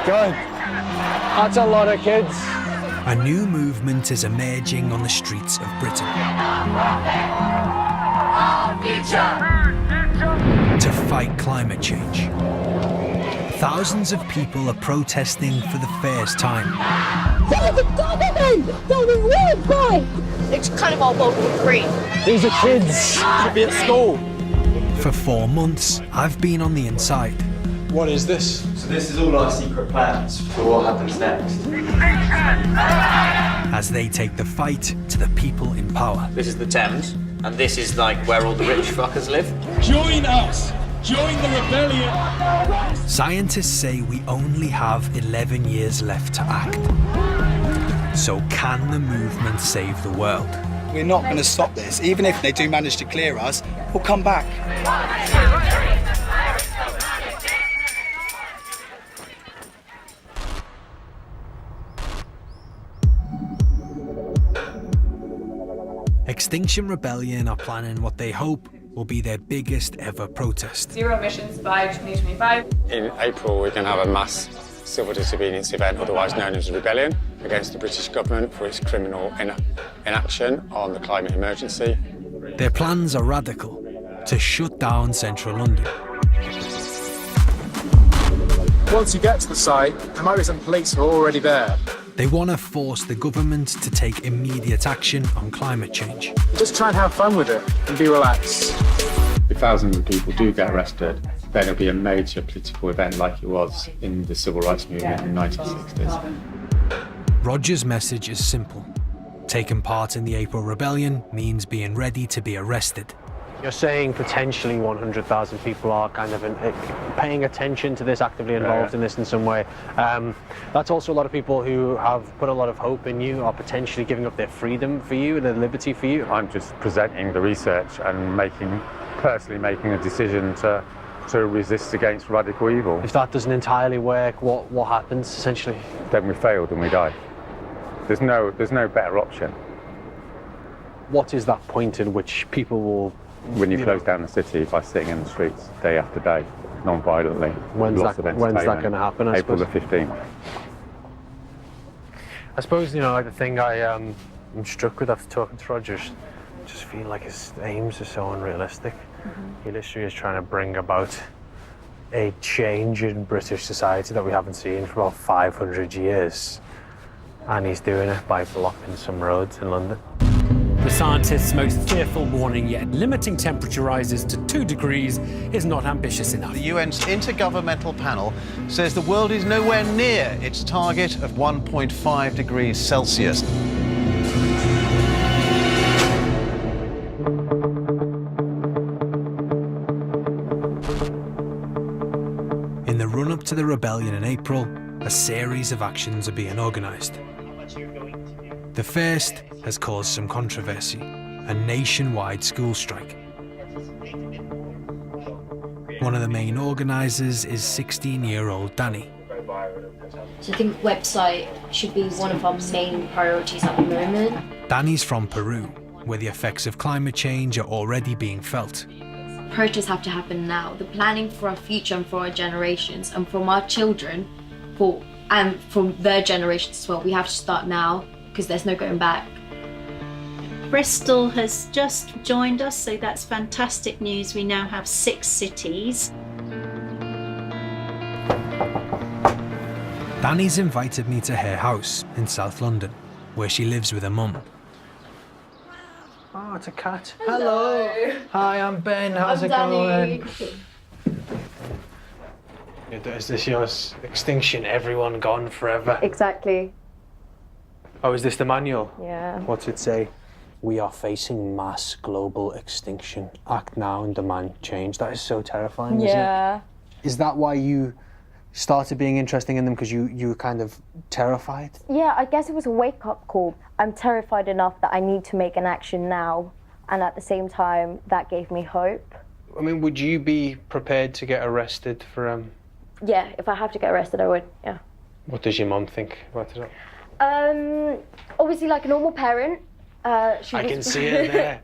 God, that's a lot of kids. A new movement is emerging on the streets of Britain to fight climate change. Thousands of people are protesting for the first time. It's kind of all vocal free. These are kids. Should be at school. For 4 months, I've been on the inside. What is this? So this is all our secret plans for what happens next. As they take the fight to the people in power. This is the Thames, and this is like where all the rich fuckers live. Join us! Join the rebellion! Scientists say we only have 11 years left to act. So can the movement save the world? We're not going to stop this. Even if they do manage to clear us, we'll come back. Extinction Rebellion are planning what they hope will be their biggest ever protest. Zero emissions by 2025. In April, we can have a mass civil disobedience event, otherwise known as a rebellion, against the British government for its criminal inaction on the climate emergency. Their plans are radical: to shut down central London. Once you get to the site, there might be some police who are already there. They want to force the government to take immediate action on climate change. Just try and have fun with it and be relaxed. If thousands of people do get arrested, then it'll be a major political event like it was in the civil rights movement in the 1960s. Roger's message is simple. Taking part in the April Rebellion means being ready to be arrested. You're saying potentially 100,000 people are kind of paying attention to this, actively involved in this in some way. That's also a lot of people who have put a lot of hope in you, are potentially giving up their freedom for you, their liberty for you. I'm just presenting the research and personally making a decision to resist against radical evil. If that doesn't entirely work, what happens essentially? Then we failed and we die. There's no better option. What is that point in which people will... When you close down the city by sitting in the streets day after day, non-violently. When's that going to happen? April the 15th. I suppose, like the thing I'm struck with after talking to Roger, just feel like his aims are so unrealistic. He literally is trying to bring about a change in British society that we haven't seen for about 500 years. And he's doing it by blocking some roads in London. The scientists' most fearful warning yet, limiting temperature rises to 2 degrees is not ambitious enough. The UN's Intergovernmental Panel says the world is nowhere near its target of 1.5 degrees Celsius. In the run-up to the rebellion in April, a series of actions are being organised. The first has caused some controversy: a nationwide school strike. One of the main organisers is 16-year-old Danny. So I think website should be one of our main priorities at the moment. Danny's from Peru, where the effects of climate change are already being felt. Protests have to happen now. The planning for our future and for our generations and from our children, and from their generations as well, we have to start now because there's no going back. Bristol has just joined us, so that's fantastic news. We now have 6 cities. Danny's invited me to her house in South London, where she lives with her mum. Oh, it's a cat. Hello. Hi, I'm Ben. How's it Danny. going? Is this yours? Extinction, everyone gone forever. Exactly. Oh, is this the manual? Yeah. What's it say? We are facing mass global extinction. Act now and demand change. That is so terrifying, isn't it? Is that why you started being interested in them, because you were kind of terrified? Yeah, I guess it was a wake-up call. I'm terrified enough that I need to make an action now, and at the same time, that gave me hope. I mean, would you be prepared to get arrested for... Yeah, if I have to get arrested, I would, yeah. What does your mum think about it? Obviously, like a normal parent, I can see it there.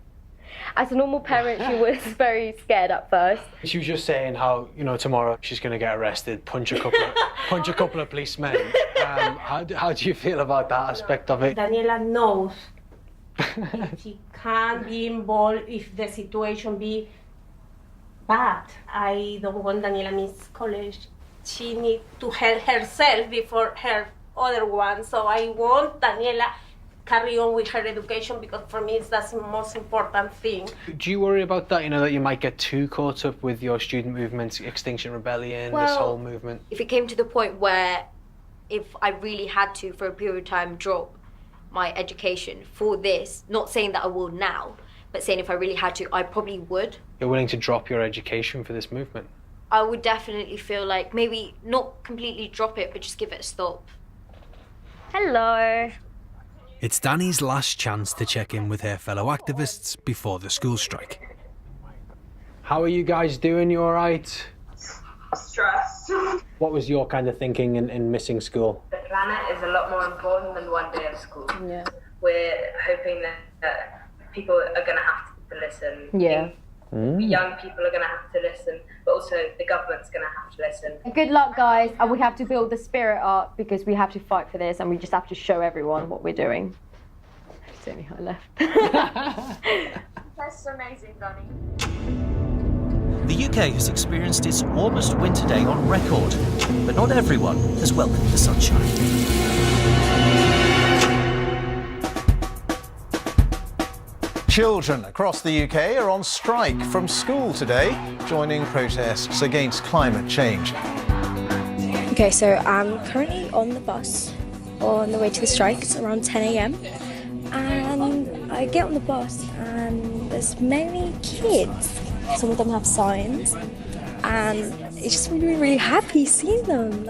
As a normal parent, she was very scared at first. She was just saying how, you know, tomorrow she's going to get arrested, punch a couple of policemen. How do you feel about that aspect of it? Daniela knows she can't be involved if the situation be bad. I don't want Daniela miss college. She needs to help herself before her other one. So I want Daniela carry on with her education, because for me that's the most important thing. Do you worry about that, you know, that you might get too caught up with your student movements, Extinction Rebellion, this whole movement? If it came to the point where if I really had to, for a period of time, drop my education for this, not saying that I will now, but saying if I really had to, I probably would. You're willing to drop your education for this movement? I would definitely feel like maybe not completely drop it, but just give it a stop. Hello. It's Danny's last chance to check in with her fellow activists before the school strike. How are you guys doing? You all right? Stressed. What was your kind of thinking in missing school? The planet is a lot more important than one day of school. Yeah. We're hoping that people are going to have to listen. Yeah. Young people are going to have to listen, but also the government's going to have to listen. Good luck, guys, and we have to build the spirit up because we have to fight for this, and we just have to show everyone what we're doing. It's only I left. That's amazing, Donnie. The UK has experienced its warmest winter day on record, but not everyone has welcomed the sunshine. Children across the UK are on strike from school today, joining protests against climate change. Okay, so I'm currently on the bus on the way to the strike. It's around 10 a.m. and I get on the bus and there's many kids. Some of them have signs and it's just really, really happy seeing them.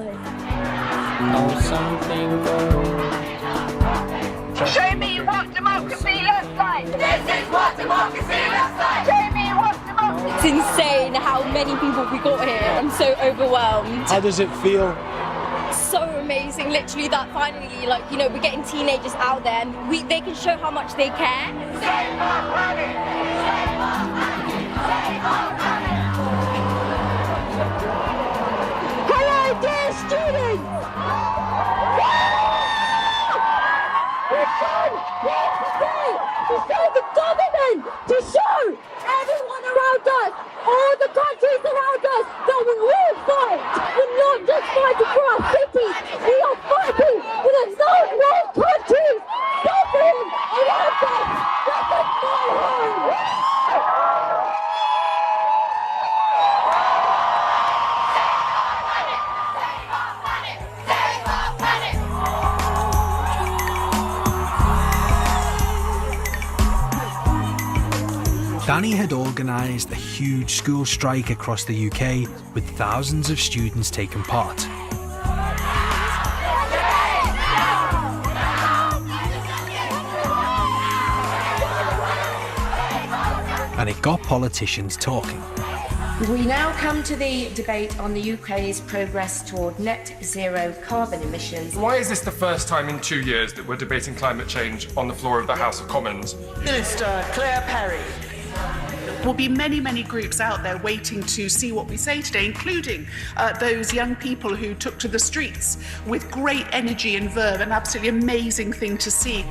Show me what democracy looks like! This is what democracy looks like! Show me what democracy... It's insane how many people we got here. I'm so overwhelmed. How does it feel? So amazing, literally, that finally, like, you know, we're getting teenagers out there and they can show how much they care. Save our planet! Save our planet! Save our planet! Hello, dear students! To show the government, to show everyone around us, all the countries around us, that we will fight. We're not just fighting for our cities, we are fighting for the third world countries suffering around us. This is my home. Danny had organised a huge school strike across the UK with thousands of students taking part. And it got politicians talking. We now come to the debate on the UK's progress toward net zero carbon emissions. Why is this the first time in 2 years that we're debating climate change on the floor of the House of Commons? Minister Claire Perry. There will be many, many groups out there waiting to see what we say today, including those young people who took to the streets with great energy and verve, an absolutely amazing thing to see.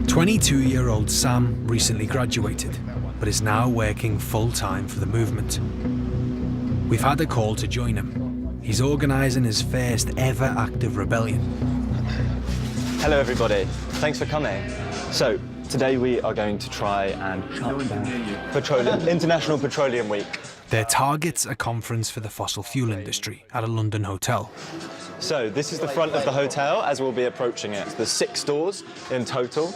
"22-year-old Sam recently graduated, but is now working full-time for the movement. We've had a call to join him. He's organising his first ever act of rebellion. Hello everybody, thanks for coming. So, today we are going to try and International Petroleum Week. Their target's a conference for the fossil fuel industry at a London hotel. So this is the front of the hotel as we'll be approaching it. There's 6 doors in total,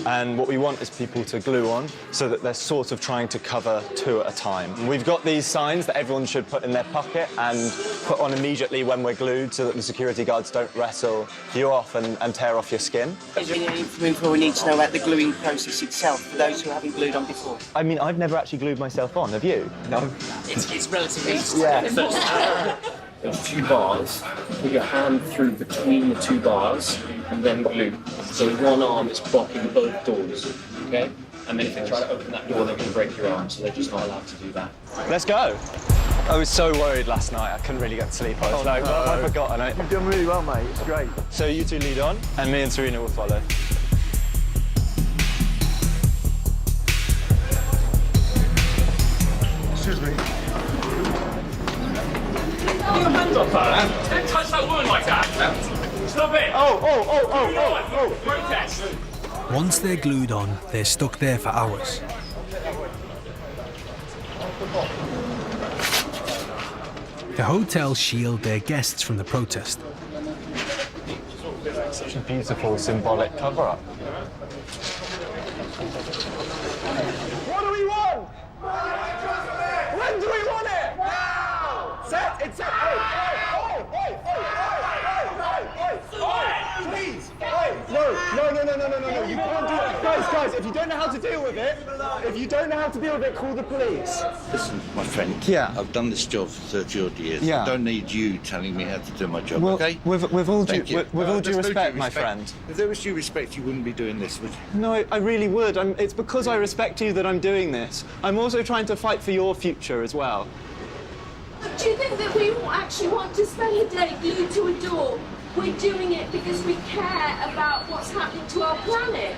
and what we want is people to glue on so that they're sort of trying to cover 2 at a time. We've got these signs that everyone should put in their pocket and put on immediately when we're glued so that the security guards don't wrestle you off and tear off your skin. Is there any info we need to know about the gluing process itself for those who haven't glued on before? I mean, I've never actually glued myself on, have you? No. It's relatively easy. Yeah. There's 2 bars, put your hand through between the 2 bars and then glue. So one arm is blocking both doors, okay? And then if they try to open that door, they're going to break your arm, so they're just not allowed to do that. Let's go. I was so worried last night, I couldn't really get to sleep. I was like, what have I forgotten? You've done really well, mate. It's great. So you 2 lead on, and me and Serena will follow. Excuse me. Put your hands up, man. Don't touch that woman like that. Stop it. Oh. Protest. Once they're glued on, they're stuck there for hours. The hotels shield their guests from the protest. Such a beautiful, symbolic cover-up. What do we want? When do we want it? Now! Set! It's set! Hey! Please! No! You can't do it! Guys, if you don't know how to deal with it, call the police. Listen, my friend. Yeah. I've done this job for 30-odd years. Yeah. I don't need you telling me how to do my job, Well, okay? with all due respect, my friend. If there was due respect, you wouldn't be doing this, would you? No, I really would. It's because I respect you that I'm doing this. I'm also trying to fight for your future as well. Do you think that we actually want to spend a day glued to a door? We're doing it because we care about what's happening to our planet.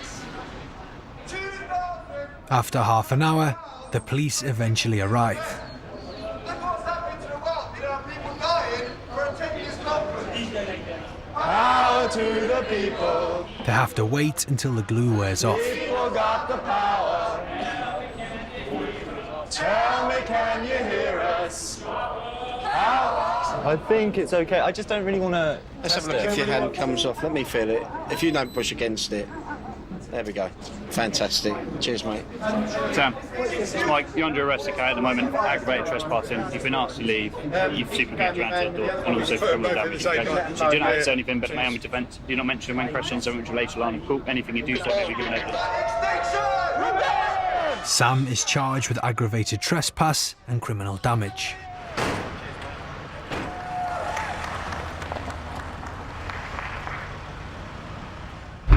After half an hour, the police eventually arrive. Power to the people. They have to wait until the glue wears off. People got the power. Tell me, can you hear us? I think it's okay. I just don't really want to. Let's have a look if your hand comes off. Let me feel it. If you don't push against it. There we go. Fantastic. Cheers, mate. Sam, it's Mike. You're under arrest, okay, at the moment for aggravated trespassing. You've been asked to leave. You've superseded your answer to the door and also for criminal damage. Okay? So you didn't have to say anything, but Naomi defence. Do not mention when questioned something which relates to line of court. Anything you do say may be given evidence. Sam is charged with aggravated trespass and criminal damage.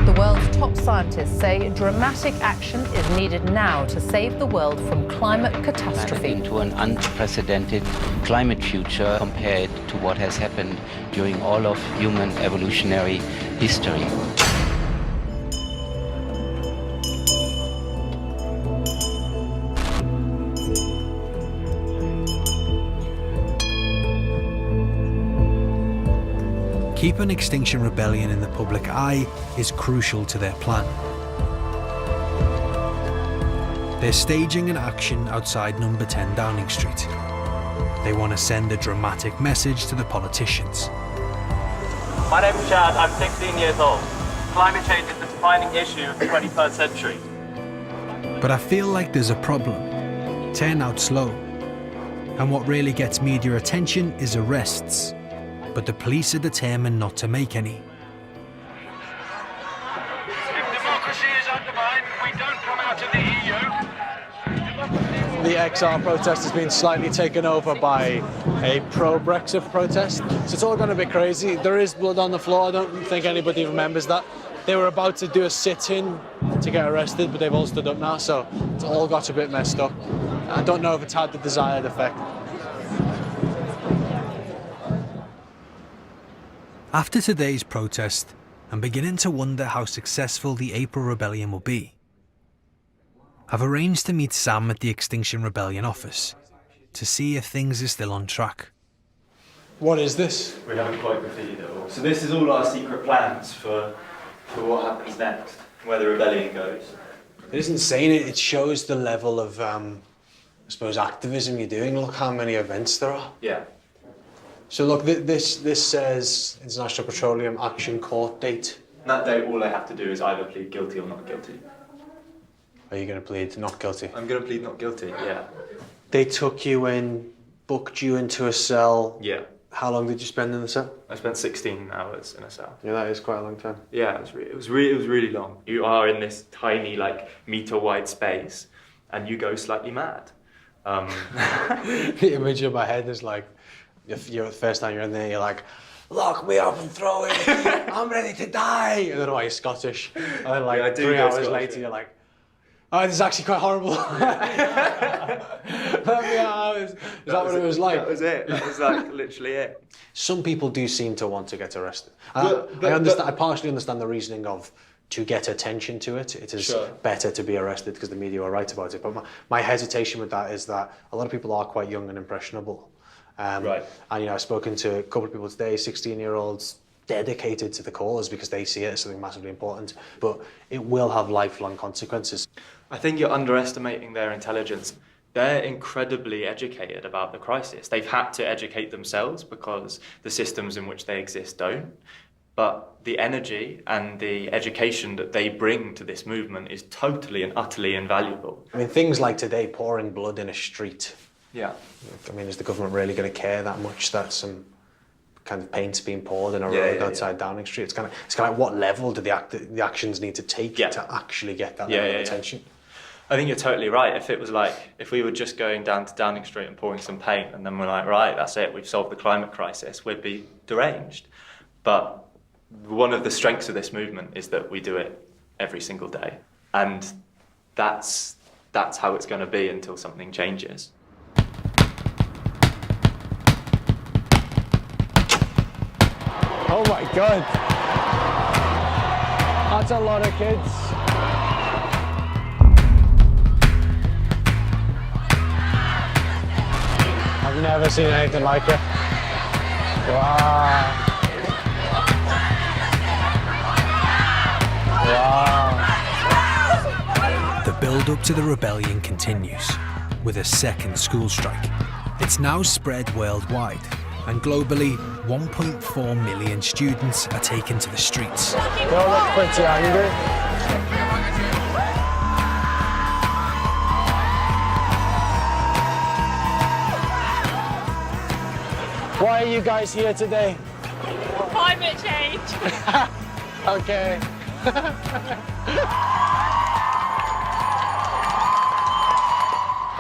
The world's top scientists say dramatic action is needed now to save the world from climate catastrophe. Into an unprecedented climate future compared to what has happened during all of human evolutionary history. Keeping Extinction Rebellion in the public eye is crucial to their plan. They're staging an action outside number 10 Downing Street. They want to send a dramatic message to the politicians. My name's Chad, I'm 16 years old. Climate change is the defining issue of the 21st century. But I feel like there's a problem. Turnout's low. And what really gets media attention is arrests. But the police are determined not to make any. If democracy is undermined, we don't come out of the EU. The XR protest has been slightly taken over by a pro-Brexit protest, so it's all gone a bit crazy. There is blood on the floor, I don't think anybody remembers that. They were about to do a sit-in to get arrested, but they've all stood up now, so it's all got a bit messed up. I don't know if it's had the desired effect. After today's protest, I'm beginning to wonder how successful the April Rebellion will be. I've arranged to meet Sam at the Extinction Rebellion office to see if things are still on track. What is this? We haven't quite completed it all. So this is all our secret plans for what happens next, where the rebellion goes. It isn't saying it, it shows the level of, I suppose, activism you're doing. Look how many events there are. Yeah. So look, this says International Petroleum Action Court date. That day, all I have to do is either plead guilty or not guilty. Are you going to plead not guilty? I'm going to plead not guilty, yeah. They took you in, booked you into a cell. Yeah. How long did you spend in the cell? I spent 16 hours in a cell. Yeah, that is quite a long time. Yeah, it was really long. You are in this tiny, like, meter-wide space, and you go slightly mad. The image in my head is like, the first time you're in there, you're like, lock me up and throw it. I'm ready to die. I don't know why you're Scottish. And then like Yeah, I do 3 go hours Scottish, later, yeah. you're like, oh, this is actually quite horrible. Let me out. Is that what it was like? That was it. That was like literally it. Some people do seem to want to get arrested. But I partially understand the reasoning of to get attention to it. It is better to be arrested because the media are right about it. But my hesitation with that is that a lot of people are quite young and impressionable. Right. And I've spoken to a couple of people today, 16-year-olds, dedicated to the cause because they see it as something massively important. But it will have lifelong consequences. I think you're underestimating their intelligence. They're incredibly educated about the crisis. They've had to educate themselves because the systems in which they exist don't. But the energy and the education that they bring to this movement is totally and utterly invaluable. I mean, things like today, pouring blood in a street. Yeah. I mean, is the government really going to care that much that some kind of paint's being poured in a road outside Downing Street? It's kind of like what level do the actions need to take to actually get that level of attention? I think you're totally right. If it was like, if we were just going down to Downing Street and pouring some paint and then we're like, right, that's it, we've solved the climate crisis, we'd be deranged. But one of the strengths of this movement is that we do it every single day. And that's how it's going to be until something changes. Oh my God. That's a lot of kids. I've never seen anything like it. Wow. Wow. The build-up to the rebellion continues, with a second school strike. It's now spread worldwide, and globally, 1.4 million students are taken to the streets. They all look pretty angry. Why are you guys here today? Climate change. Okay.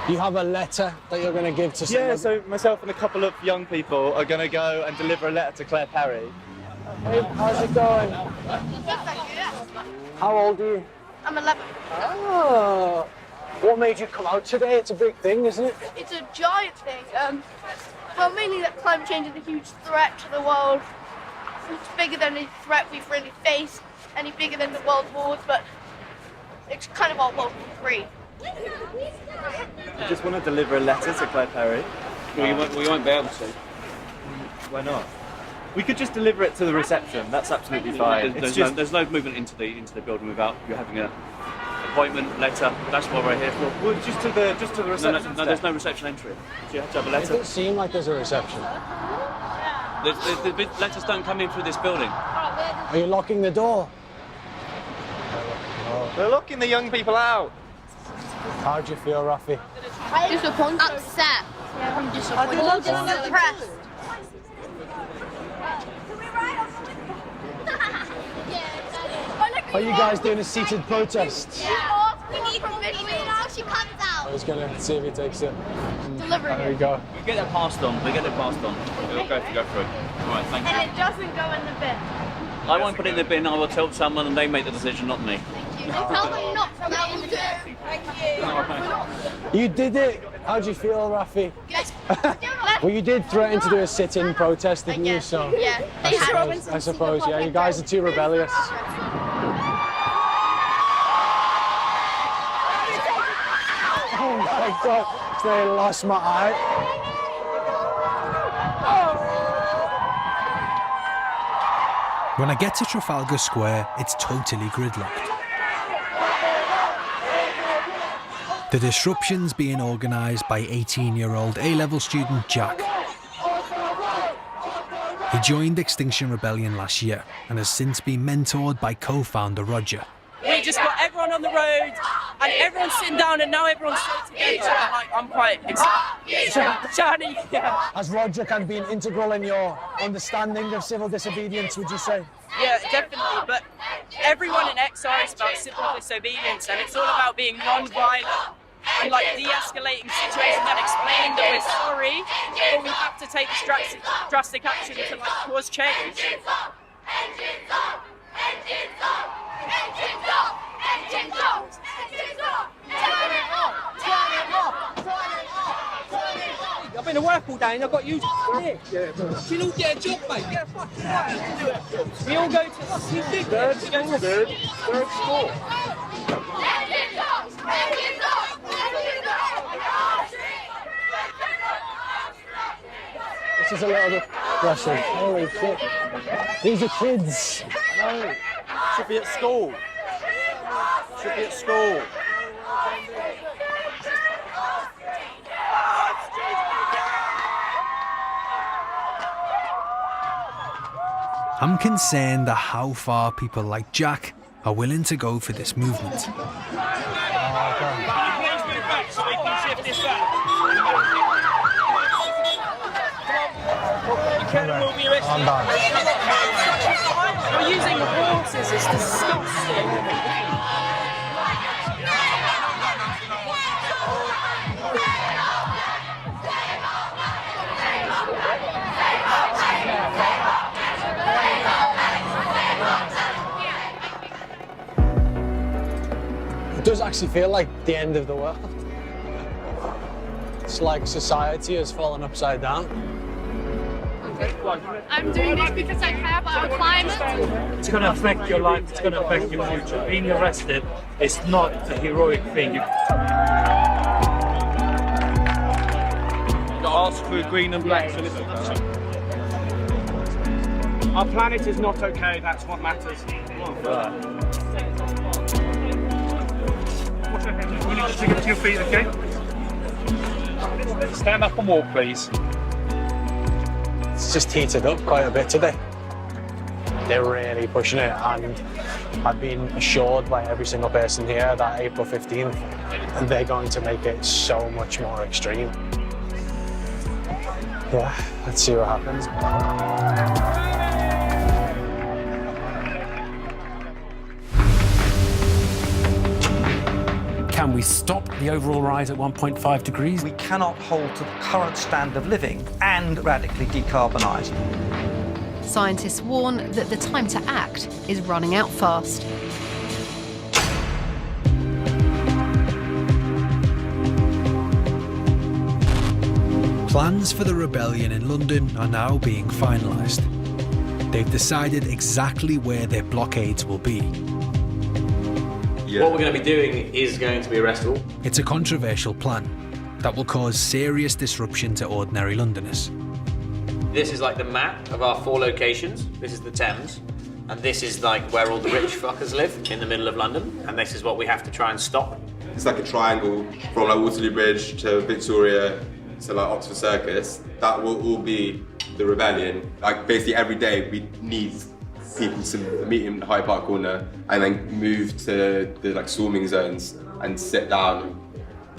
You have a letter that you're going to give to someone? Yeah, so myself and a couple of young people are going to go and deliver a letter to Claire Perry. Hey, how's it going? How old are you? I'm 11. Oh. What made you come out today? It's a big thing, isn't it? It's a giant thing. Well, mainly that climate change is a huge threat to the world. It's bigger than any threat we've really faced, any bigger than the world wars, but it's kind of our World War III. I just want to deliver a letter to Claire Perry. Well, you won't be able to. Why not? We could just deliver it to the reception. That's absolutely fine. There's no movement into the building without you having an appointment letter. That's what we're here for. Well, just to the reception. No, there's no reception entry. So you have to have a It letter. doesn't seem like there's a reception. The letters don't come in through this building. Are you locking the door? They're locking the young people out. How do you feel, Rafi? Disappointed. Upset. Yeah, I'm disappointed. I'm depressed. Are you guys doing a seated protest? Yeah. We need permission until she comes out. I was going to see if he takes it. Delivering There we go. We get it passed on. It'll go through. All right, thank you. And it doesn't go in the bin. I won't put it in the bin. I will tell someone, and they make the decision, not me. Tell them not to put it in the bin. Thank you. You did it. How do you feel, Rafi? Good. Well, you did threaten to do a sit-in protest, didn't you? So Yeah. I suppose, yeah. You guys are too rebellious. Oh my God! They lost my eye. When I get to Trafalgar Square, it's totally gridlocked. The disruption's being organised by 18-year-old A-level student Jack. He joined Extinction Rebellion last year and has since been mentored by co-founder Roger. We just got everyone on the road and everyone's sitting down and now everyone's sitting together. I'm quite excited. Shiny. Yeah. Has Roger kind of been integral in your understanding of civil disobedience, would you say? Yeah, definitely. But everyone in XR is about civil disobedience and it's all about being non-violent and like de-escalating situations and explaining that we're sorry, but we have to take drastic action to like cause change. I've been to work all day and I've got you here. You all get a job, mate. Yeah, fucking right. We all go to third school. This is a lot of pressure. Holy shit. These are kids. No. Should be at school. Should be at school. I'm concerned at how far people like Jack are willing to go for this movement. You're using the horses, it's disgusting. It does actually feel like the end of the world. It's like society has fallen upside down. I'm doing this because I care about our climate. It's going to affect your life, it's going to affect your future. Being arrested is not a heroic thing. You've got to ask for green and black solutions. Our planet is not okay, that's what matters. You need to take it to your feet, okay? Stand up and walk, please. It's just heated up quite a bit today. They're really pushing it, and I've been assured by every single person here that April 15th, they're going to make it so much more extreme. Yeah, let's see what happens. Can we stop the overall rise at 1.5 degrees? We cannot hold to the current standard of living and radically decarbonise. Scientists warn that the time to act is running out fast. Plans for the rebellion in London are now being finalised. They've decided exactly where their blockades will be. What we're going to be doing is going to be arrestable. It's a controversial plan that will cause serious disruption to ordinary Londoners. This is like the map of our 4 locations. This is the Thames. And this is like where all the rich fuckers live, in the middle of London. And this is what we have to try and stop. It's like a triangle from like Waterloo Bridge to Victoria to like Oxford Circus. That will all be the rebellion. Like basically every day we need people to meet in Hyde Park Corner and then move to the like swarming zones and sit down and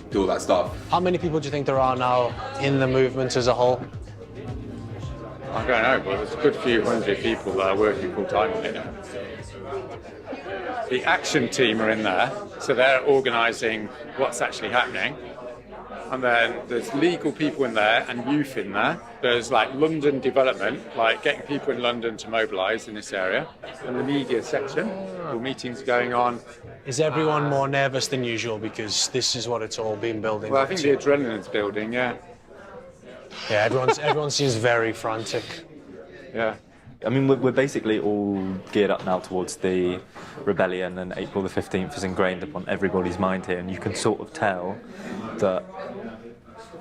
do all that stuff. How many people do you think there are now in the movement as a whole? I don't know, but there's a good few hundred people that are working full time on it now. The action team are in there, so they're organising what's actually happening. And then there's legal people in there and youth in there. There's like London development, like getting people in London to mobilise in this area. And the media section, all meetings going on. Is everyone more nervous than usual because this is what it's all been building Well, I up think to? the adrenaline's building, yeah. Yeah, everyone seems very frantic. Yeah. I mean, we're basically all geared up now towards the rebellion, and April the 15th is ingrained upon everybody's mind here, and you can sort of tell that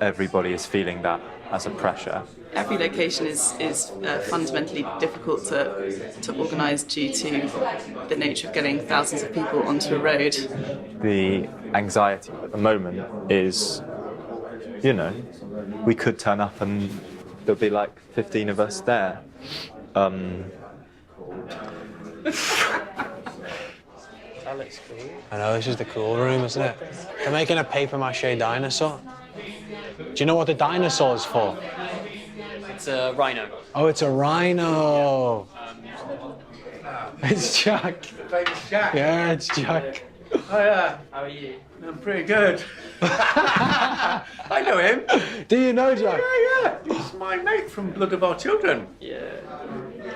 everybody is feeling that as a pressure. Every location is fundamentally difficult to organise due to the nature of getting thousands of people onto a road. The anxiety at the moment is, you know, we could turn up and there'll be like 15 of us there. That looks cool. I know, this is the cool room, isn't it? They're making a papier-mâché dinosaur. Do you know what the dinosaur's for? It's a rhino. Oh, it's a rhino. It's Jack. It's Jack. Yeah, it's Jack. Oh yeah. How are you? I'm pretty good. I know him. Do you know Jack? Yeah. He's my mate from Blood of Our Children. Yeah.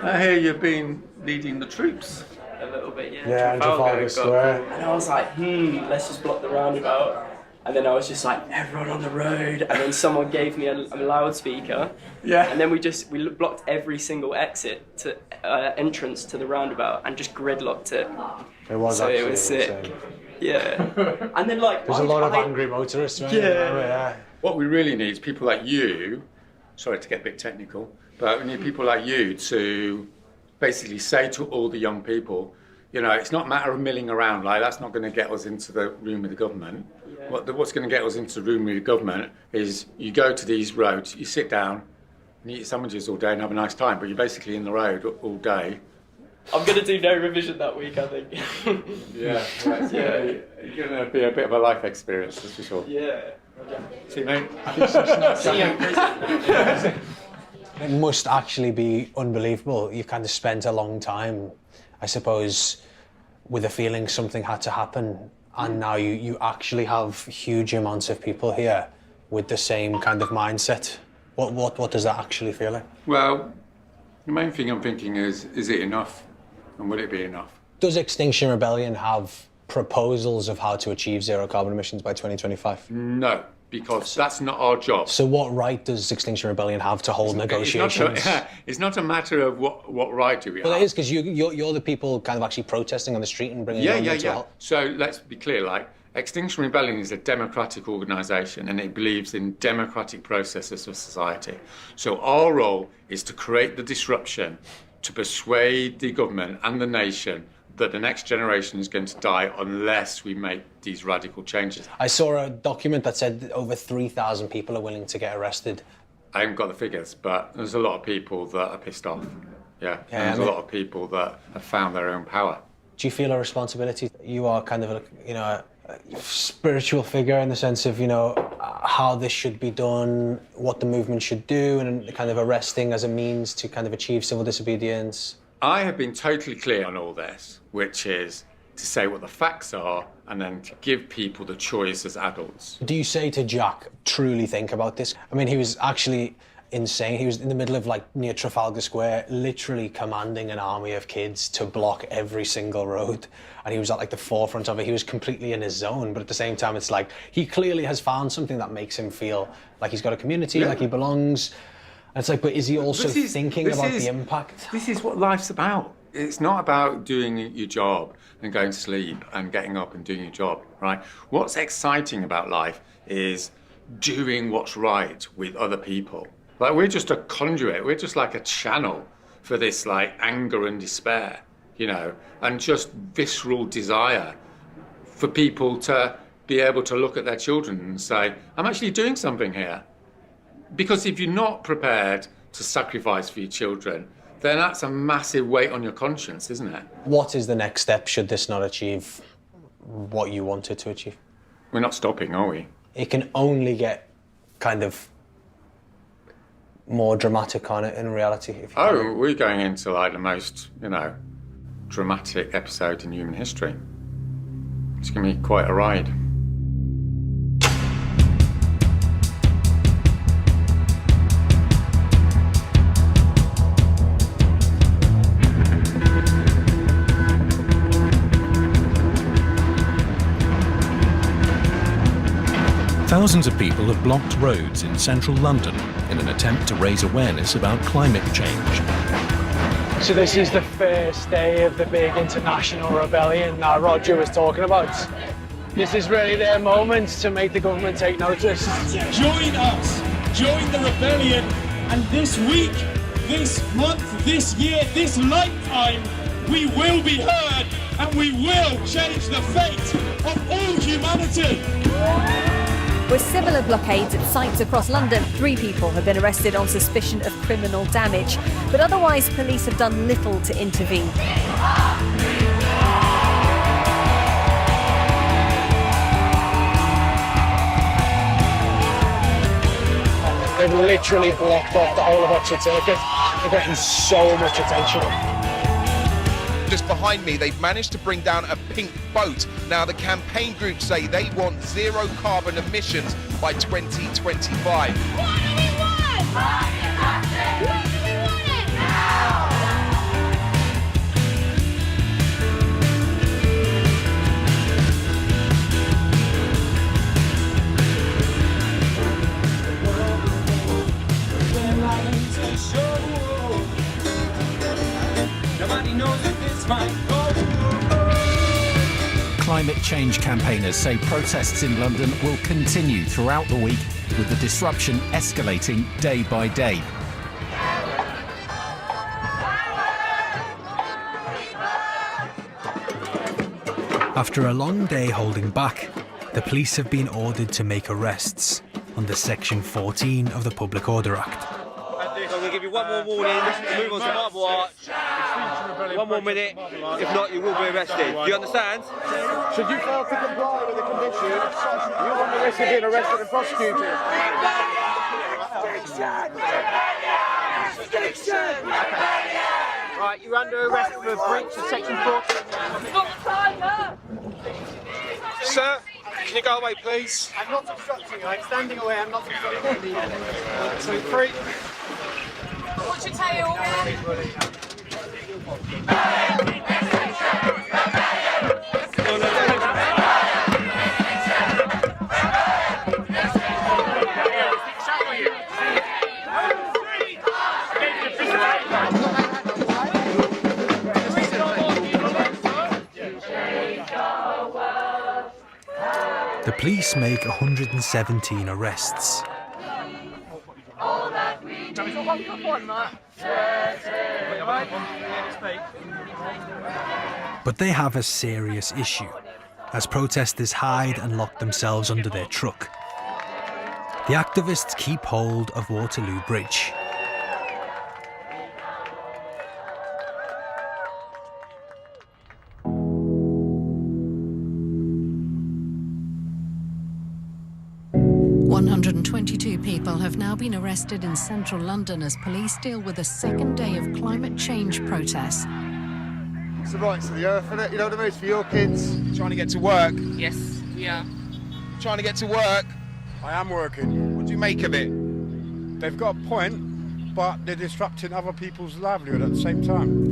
I hear you've been leading the troops. A little bit, yeah. Yeah, Trafalgar Square. And I was like, let's just block the roundabout. And then I was just like, everyone on the road. And then someone gave me a loudspeaker. Yeah. And then we blocked every single exit to entrance to the roundabout and just gridlocked it. It was so actually it was sick. insane. Yeah. And then like there's a lot of angry motorists. Right? Yeah. What we really need is people like you. Sorry to get a bit technical, but we need people like you to basically say to all the young people, you know, it's not a matter of milling around, like that's not going to get us into the room with the government. Yeah. What's going to get us into the room with the government is you go to these roads, you sit down, and eat sandwiches all day and have a nice time, but you're basically in the road all day. I'm going to do no revision that week, I think. Yeah, well, yeah. You're going to be a bit of a life experience, that's for sure. Yeah. See, mate? It must actually be unbelievable. You've kind of spent a long time, I suppose, with a feeling something had to happen, and now you actually have huge amounts of people here with the same kind of mindset. What does that actually feel like? Well, the main thing I'm thinking is it enough? And will it be enough? Does Extinction Rebellion have proposals of how to achieve zero carbon emissions by 2025? No, because that's not our job. So what right does Extinction Rebellion have to hold negotiations? It's not a matter of what right do we have. Well, it is, because you're the people kind of actually protesting on the street and bringing government to help. So let's be clear, like, Extinction Rebellion is a democratic organisation and it believes in democratic processes of society. So our role is to create the disruption to persuade the government and the nation that the next generation is going to die unless we make these radical changes. I saw a document that said that over 3,000 people are willing to get arrested. I haven't got the figures, but there's a lot of people that are pissed off. Yeah, and there's a lot of people that have found their own power. Do you feel a responsibility? You are kind of a spiritual figure in the sense of, how this should be done, what the movement should do, and kind of arresting as a means to kind of achieve civil disobedience. I have been totally clear on all this, which is to say what the facts are and then to give people the choice as adults. Do you say to Jack, truly think about this? I mean, he was actually insane. He was in the middle of, near Trafalgar Square, literally commanding an army of kids to block every single road. And he was at, the forefront of it. He was completely in his zone, but at the same time, it's like, he clearly has found something that makes him feel like he's got a community, like he belongs. And it's like, but is he also thinking about the impact? This is what life's about. It's not about doing your job and going to sleep and getting up and doing your job, right? What's exciting about life is doing what's right with other people. Like, we're just a conduit. We're just like a channel for this, anger and despair, and just visceral desire for people to be able to look at their children and say, I'm actually doing something here. Because if you're not prepared to sacrifice for your children, then that's a massive weight on your conscience, isn't it? What is the next step should this not achieve what you wanted to achieve? We're not stopping, are we? It can only get kind of more dramatic on it in reality. We're going into the most, dramatic episode in human history. It's going to be quite a ride. Thousands of people have blocked roads in central London in an attempt to raise awareness about climate change. So this is the first day of the big international rebellion that Roger was talking about. This is really their moment to make the government take notice. Join us, join the rebellion, and this week, this month, this year, this lifetime, we will be heard and we will change the fate of all humanity. with similar blockades at sites across London. 3 people have been arrested on suspicion of criminal damage, but otherwise police have done little to intervene. They've literally blocked off the whole of Oxford Circus. They're getting so much attention. Just behind me, they've managed to bring down a pink boat. Now, the campaign group say they want 0 carbon emissions by 2025. What do we want? What do we want it now? Climate change campaigners say protests in London will continue throughout the week, with the disruption escalating day by day. After a long day holding back, the police have been ordered to make arrests under Section 14 of the Public Order Act. I'm going to give you one more warning, move on to Marble Arch. 1 more minute, if not you will be arrested. Do you understand? Should you fail to comply with the condition, you run the risk of being arrested and prosecuted. Extinction! Right, you're under arrest for a breach of Section 14. Sir, can you go away, please? I'm not obstructing you, I'm standing away, I'm not obstructing you. 2, 3. Watch your tail. The police make 117 arrests. But they have a serious issue, as protesters hide and lock themselves under their truck. The activists keep hold of Waterloo Bridge. People have now been arrested in central London as police deal with a second day of climate change protests. It's the rights of the earth, isn't it? You know what I mean? It's for your kids. Trying to get to work. Yes, we are. Trying to get to work. I am working. What do you make of it? They've got a point, but they're disrupting other people's livelihood at the same time.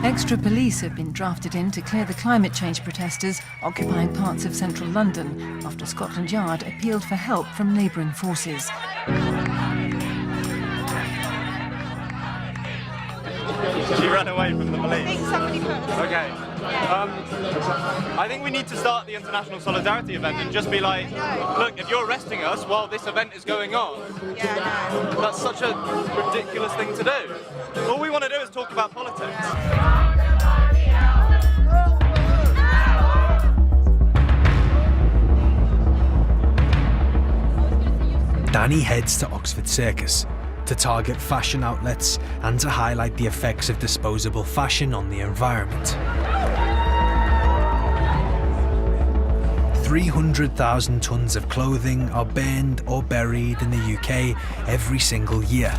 Extra police have been drafted in to clear the climate change protesters occupying parts of central London after Scotland Yard appealed for help from neighbouring forces. She ran away from the police. Okay. I think we need to start the international solidarity event and just be like, look, if you're arresting us while this event is going on, that's such a ridiculous thing to do. All we want to do is talk about politics. Danny heads to Oxford Circus to target fashion outlets and to highlight the effects of disposable fashion on the environment. 300,000 tonnes of clothing are burned or buried in the UK every single year.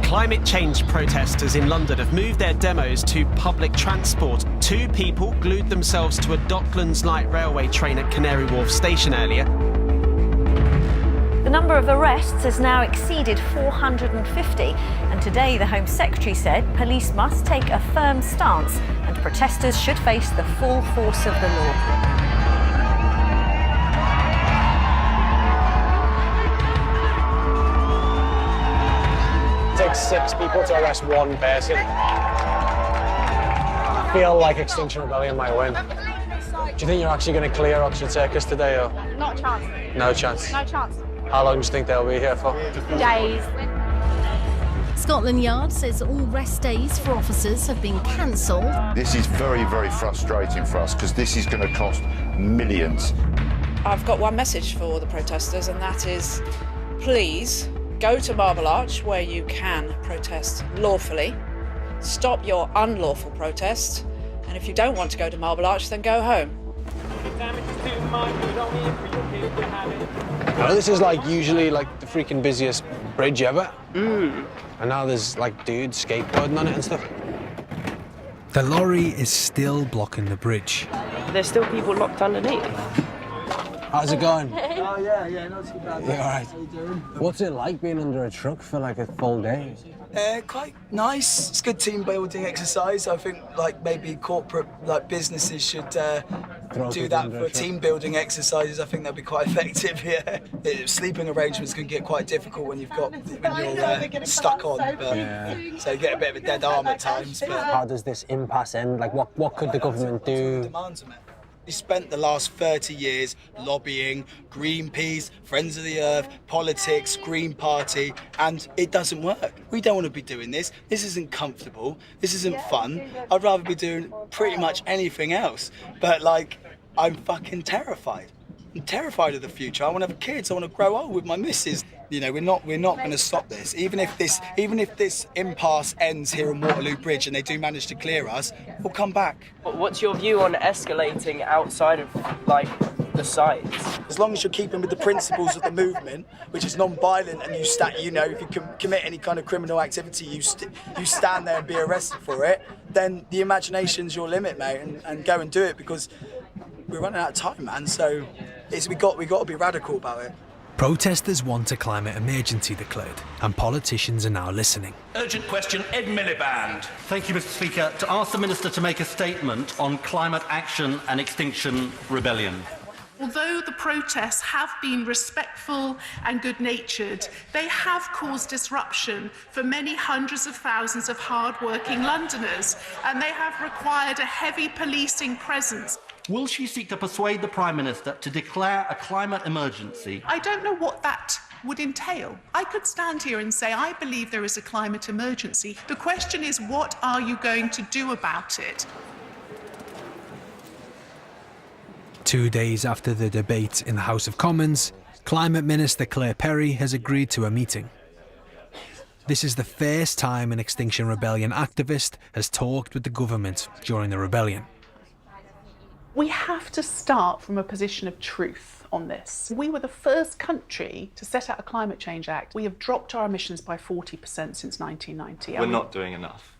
Climate change protesters in London have moved their demos to public transport. 2 people glued themselves to a Docklands Light Railway train at Canary Wharf station earlier. The number of arrests has now exceeded 450, and today the Home Secretary said police must take a firm stance and protesters should face the full force of the law. It takes 6 people to arrest 1 person. I feel like Extinction Rebellion might win. Do you think you're actually going to clear Oxford Circus today, or? Not a chance. No chance? No chance. How long do you think they'll be here for? Days. Scotland Yard says all rest days for officers have been cancelled. This is very, very frustrating for us because this is going to cost millions. I've got one message for the protesters, and that is, please go to Marble Arch where you can protest lawfully. Stop your unlawful protest, and if you don't want to go to Marble Arch, then go home. Well, this is like usually like the freaking busiest bridge ever. And now there's like dudes skateboarding on it and stuff. The lorry is still blocking the bridge. There's still people locked underneath. How's it going? Oh, yeah, not too bad. You all right? How you doing? What's it like being under a truck for like a full day? Quite nice. It's good team building exercise. I think like maybe corporate businesses should do that for team building exercises. I think that'd be quite effective here. Sleeping arrangements can get quite difficult when you're stuck on, so you get a bit of a dead arm at times. But how does this impasse end? Like what could the government do? Demands on it. We spent the last 30 years lobbying Greenpeace, Friends of the Earth, politics, Green Party, and it doesn't work. We don't want to be doing this. This isn't comfortable. This isn't fun. I'd rather be doing pretty much anything else. But I'm fucking terrified. I'm terrified of the future. I want to have kids. I want to grow old with my missus. You know, we're not going to stop this. Even if this impasse ends here on Waterloo Bridge and they do manage to clear us, we'll come back. What's your view on escalating outside of the sites? As long as you're keeping with the principles of the movement, which is non-violent, and if you commit any kind of criminal activity, you stand there and be arrested for it, then the imagination's your limit, mate, and go and do it, because we're running out of time, man. So we got to be radical about it. Protesters want a climate emergency declared, and politicians are now listening. Urgent question, Ed Miliband. Thank you, Mr. Speaker. To ask the Minister to make a statement on climate action and Extinction Rebellion. Although the protests have been respectful and good-natured, they have caused disruption for many hundreds of thousands of hard-working Londoners, and they have required a heavy policing presence. Will she seek to persuade the Prime Minister to declare a climate emergency? I don't know what that would entail. I could stand here and say, I believe there is a climate emergency. The question is, what are you going to do about it? 2 days after the debate in the House of Commons, Climate Minister Claire Perry has agreed to a meeting. This is the first time an Extinction Rebellion activist has talked with the government during the rebellion. We have to start from a position of truth on this. We were the first country to set out a Climate Change Act. We have dropped our emissions by 40% since 1990. We're not doing enough,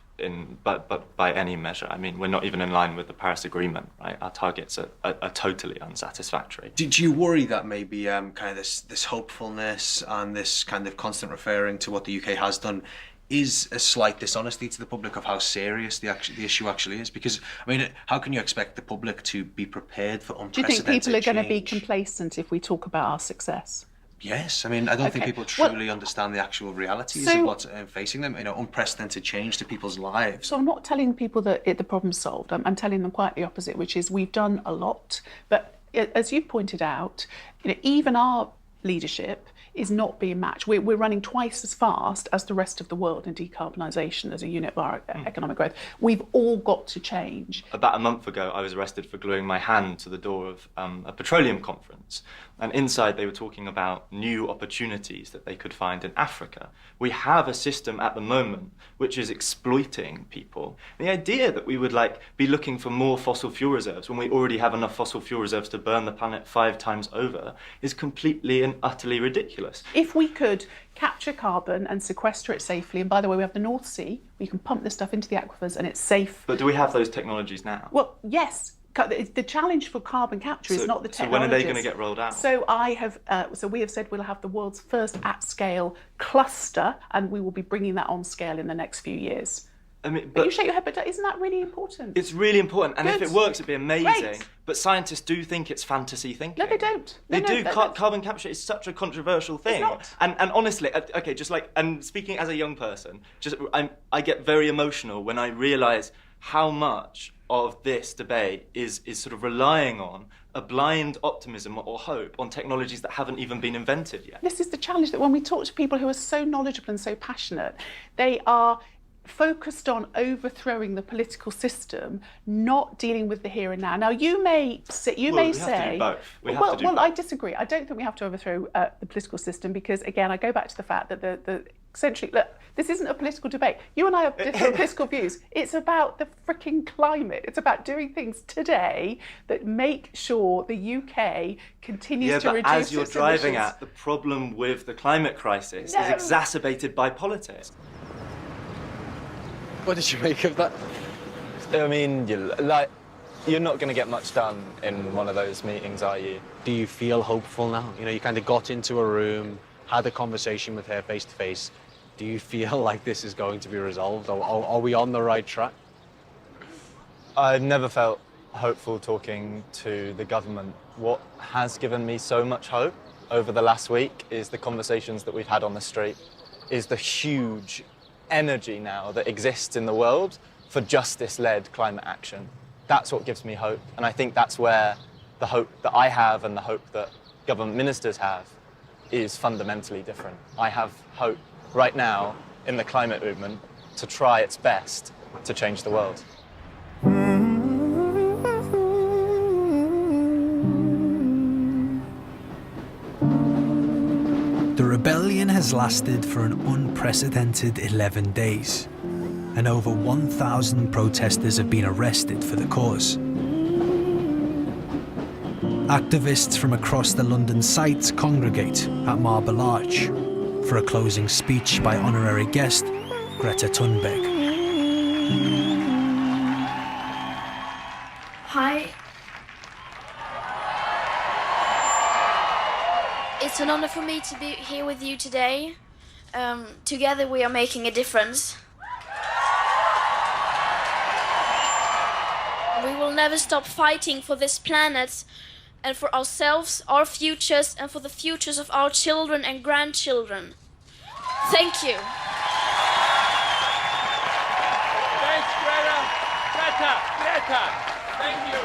but by any measure. I mean, we're not even in line with the Paris Agreement, right? Our targets are totally unsatisfactory. Did you worry that maybe kind of this hopefulness and this kind of constant referring to what the UK has done is a slight dishonesty to the public of how serious the issue actually is? Because, I mean, how can you expect the public to be prepared for unprecedented change? Do you think people are going to be change? complacent if we talk about our success? Yes, I mean, I don't think people truly understand the actual realities of what's facing them. You know, unprecedented change to people's lives. So I'm not telling people that the problem's solved. I'm telling them quite the opposite, which is we've done a lot. But as you've pointed out, even our leadership is not being matched. We're running twice as fast as the rest of the world in decarbonisation as a unit of our economic growth. We've all got to change. About a month ago, I was arrested for gluing my hand to the door of a petroleum conference. And inside, they were talking about new opportunities that they could find in Africa. We have a system at the moment which is exploiting people. The idea that we would be looking for more fossil fuel reserves when we already have enough fossil fuel reserves to burn the planet 5 times over is completely and utterly ridiculous. If we could capture carbon and sequester it safely, and by the way, we have the North Sea, we can pump this stuff into the aquifers and it's safe. But do we have those technologies now? Well, yes. The challenge for carbon capture is not the technology. So when are they going to get rolled out? So we have said we'll have the world's first at-scale cluster, and we will be bringing that on scale in the next few years. I mean, but you shake your head, but isn't that really important? It's really important, and if it works, it'd be amazing. Great. But scientists do think it's fantasy thinking. No, they don't. They do. Carbon capture is such a controversial thing. It's not. And honestly, okay, and speaking as a young person, I get very emotional when I realise how much of this debate is sort of relying on a blind optimism or hope on technologies that haven't even been invented yet. This is the challenge, that when we talk to people who are so knowledgeable and so passionate, they are focused on overthrowing the political system, not dealing with the here and now. Now, you may say... We have to do both. We have to do both. I disagree. I don't think we have to overthrow the political system because, again, I go back to the fact that essentially, look, this isn't a political debate. You and I have different political views. It's about the freaking climate. It's about doing things today that make sure the UK continues to reduce its emissions. Yeah, but as you're driving at, the problem with the climate crisis is exacerbated by politics. What did you make of that? I mean, you're not going to get much done in one of those meetings, are you? Do you feel hopeful now? You know, you kind of got into a room, had a conversation with her face to face. Do you feel like this is going to be resolved? Are we on the right track? I've never felt hopeful talking to the government. What has given me so much hope over the last week is the conversations that we've had on the street, is the huge energy now that exists in the world for justice-led climate action. That's what gives me hope, and I think that's where the hope that I have and the hope that government ministers have is fundamentally different. I have hope right now in the climate movement to try its best to change the world. The rebellion has lasted for an unprecedented 11 days, and over 1,000 protesters have been arrested for the cause. Activists from across the London site congregate at Marble Arch for a closing speech by honorary guest Greta Thunberg. Hi. It's an honor for me to be here with you today. Together we are making a difference. We will never stop fighting for this planet and for ourselves, our futures, and for the futures of our children and grandchildren. Thank you. Thanks, Greta. Greta. Thank you.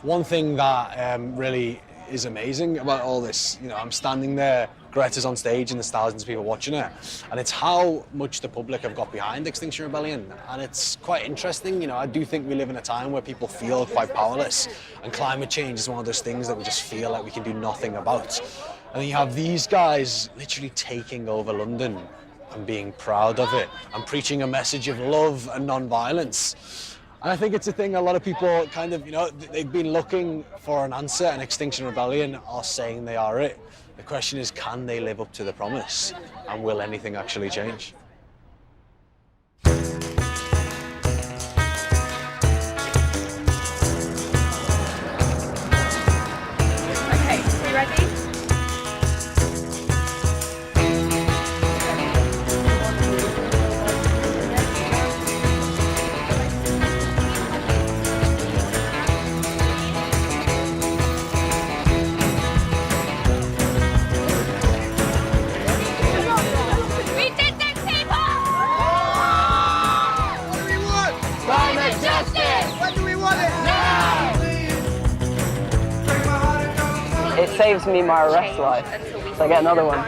One thing that really is amazing about all this, you know, I'm standing there, Greta's on stage and there's thousands of people watching it, and it's how much the public have got behind Extinction Rebellion, and it's quite interesting. You know, I do think we live in a time where people feel quite powerless, and climate change is one of those things that we just feel like we can do nothing about. And then you have these guys literally taking over London and being proud of it and preaching a message of love and non-violence. And I think it's a thing a lot of people kind of, you know, they've been looking for an answer, and Extinction Rebellion are saying they are it. The question is, can they live up to the promise? And will anything actually change? Okay, are you ready? It saves me my arrest life, so I get another one.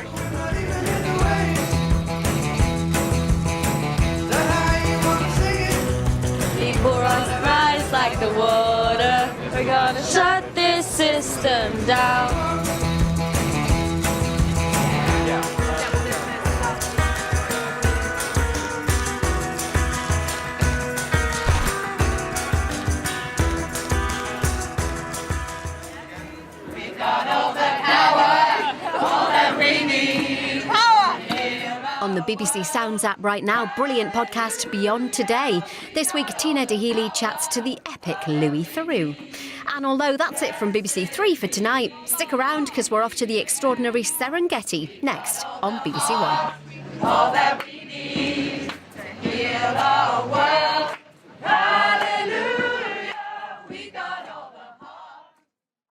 Before us rise like the water, we're gonna shut this system down. On the BBC Sounds app right now, brilliant podcast Beyond Today. This week, Tina Dahealy chats to the epic Louis Theroux. And although that's it from BBC Three for tonight, stick around because we're off to the extraordinary Serengeti next on BBC One. All that we need to heal our world.